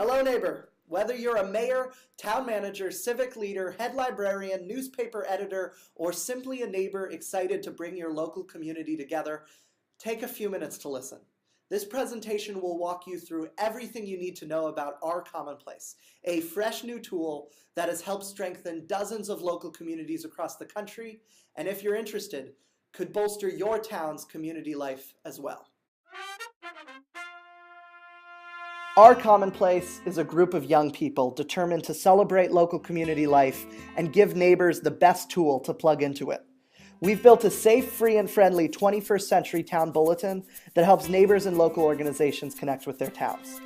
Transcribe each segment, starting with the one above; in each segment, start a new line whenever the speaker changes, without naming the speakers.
Hello, neighbor. Whether you're a mayor, town manager, civic leader, head librarian, newspaper editor, or simply a neighbor excited to bring your local community together, take a few minutes to listen. This presentation will walk you through everything you need to know about our CommonPlace, a fresh new tool that has helped strengthen dozens of local communities across the country, and if you're interested, could bolster your town's community life as well. Our CommonPlace is a group of young people determined to celebrate local community life and give neighbors the best tool to plug into it. We've built a safe, free, and friendly 21st century town bulletin that helps neighbors and local organizations connect with their towns.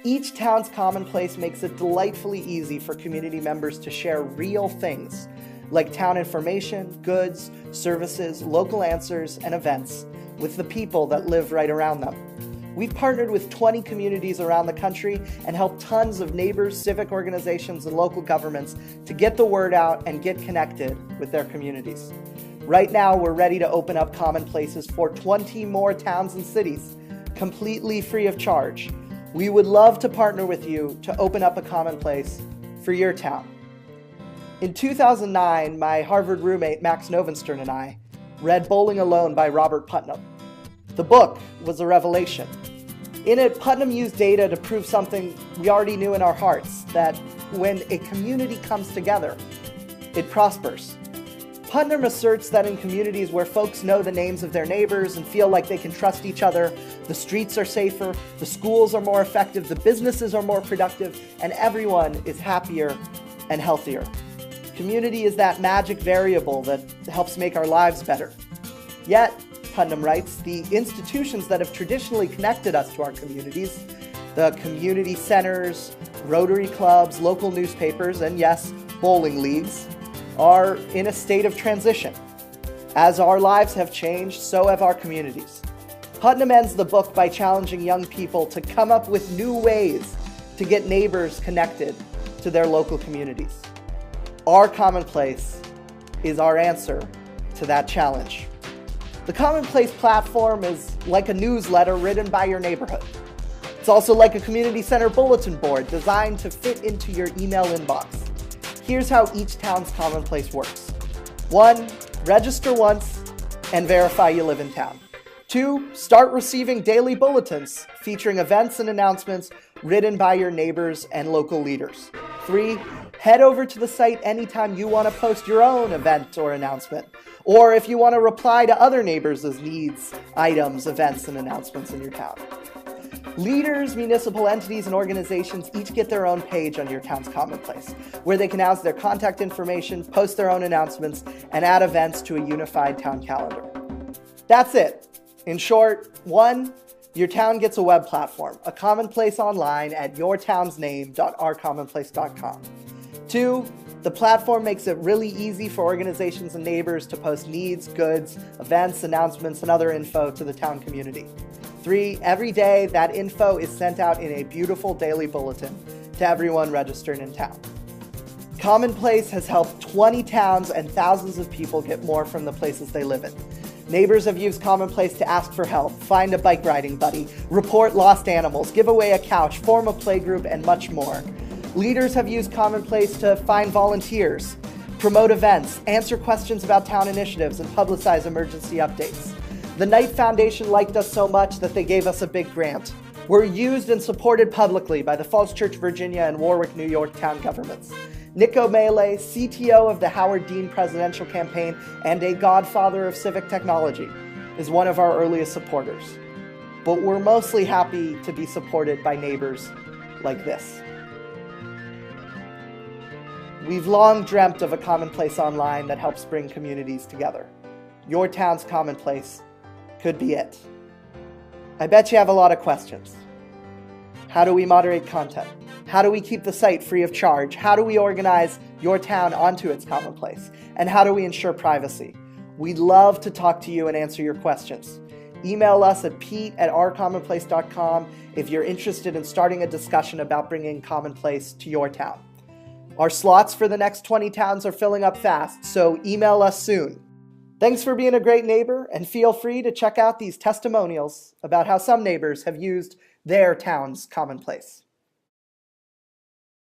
Each town's CommonPlace makes it delightfully easy for community members to share real things like town information, goods, services, local answers, and events with the people that live right around them. We've partnered with 20 communities around the country and helped tons of neighbors, civic organizations, and local governments to get the word out and get connected with their communities. Right now, we're ready to open up CommonPlaces for 20 more towns and cities, completely free of charge. We would love to partner with you to open up a CommonPlace for your town. In 2009, my Harvard roommate Max Novenstern and I read Bowling Alone by Robert Putnam. The book was a revelation. In it, Putnam used data to prove something we already knew in our hearts, that when a community comes together, it prospers. Putnam asserts that in communities where folks know the names of their neighbors and feel like they can trust each other, the streets are safer, the schools are more effective, the businesses are more productive, and everyone is happier and healthier. Community is that magic variable that helps make our lives better. Yet, Putnam writes, the institutions that have traditionally connected us to our communities, the community centers, Rotary clubs, local newspapers, and yes, bowling leagues, are in a state of transition. As our lives have changed, so have our communities. Putnam ends the book by challenging young people to come up with new ways to get neighbors connected to their local communities. Our CommonPlace is our answer to that challenge. The CommonPlace platform is like a newsletter written by your neighborhood. It's also like a community center bulletin board designed to fit into your email inbox. Here's how each town's CommonPlace works. 1, register once and verify you live in town. 2, start receiving daily bulletins featuring events and announcements written by your neighbors and local leaders. 3, head over to the site anytime you want to post your own event or announcement, or if you want to reply to other neighbors' needs, items, events, and announcements in your town. Leaders, municipal entities, and organizations each get their own page on your town's CommonPlace, where they can house their contact information, post their own announcements, and add events to a unified town calendar. That's it. In short, 1, your town gets a web platform, a CommonPlace online at yourtownsname.ourcommonplace.com. 2, the platform makes it really easy for organizations and neighbors to post needs, goods, events, announcements, and other info to the town community. 3, every day that info is sent out in a beautiful daily bulletin to everyone registered in town. CommonPlace has helped 20 towns and thousands of people get more from the places they live in. Neighbors have used CommonPlace to ask for help, find a bike riding buddy, report lost animals, give away a couch, form a playgroup, and much more. Leaders have used CommonPlace to find volunteers, promote events, answer questions about town initiatives, and publicize emergency updates. The Knight Foundation liked us so much that they gave us a big grant. We're used and supported publicly by the Falls Church, Virginia, and Warwick, New York town governments. Nick O'Malley, CTO of the Howard Dean presidential campaign and a godfather of civic technology, is one of our earliest supporters. But we're mostly happy to be supported by neighbors like this. We've long dreamt of a CommonPlace online that helps bring communities together. Your town's CommonPlace could be it. I bet you have a lot of questions. How do we moderate content? How do we keep the site free of charge? How do we organize your town onto its CommonPlace? And how do we ensure privacy? We'd love to talk to you and answer your questions. Email us at pete@ourcommonplace.com if you're interested in starting a discussion about bringing CommonPlace to your town. Our slots for the next 20 towns are filling up fast, so email us soon. Thanks for being a great neighbor, and feel free to check out these testimonials about how some neighbors have used their town's CommonPlace.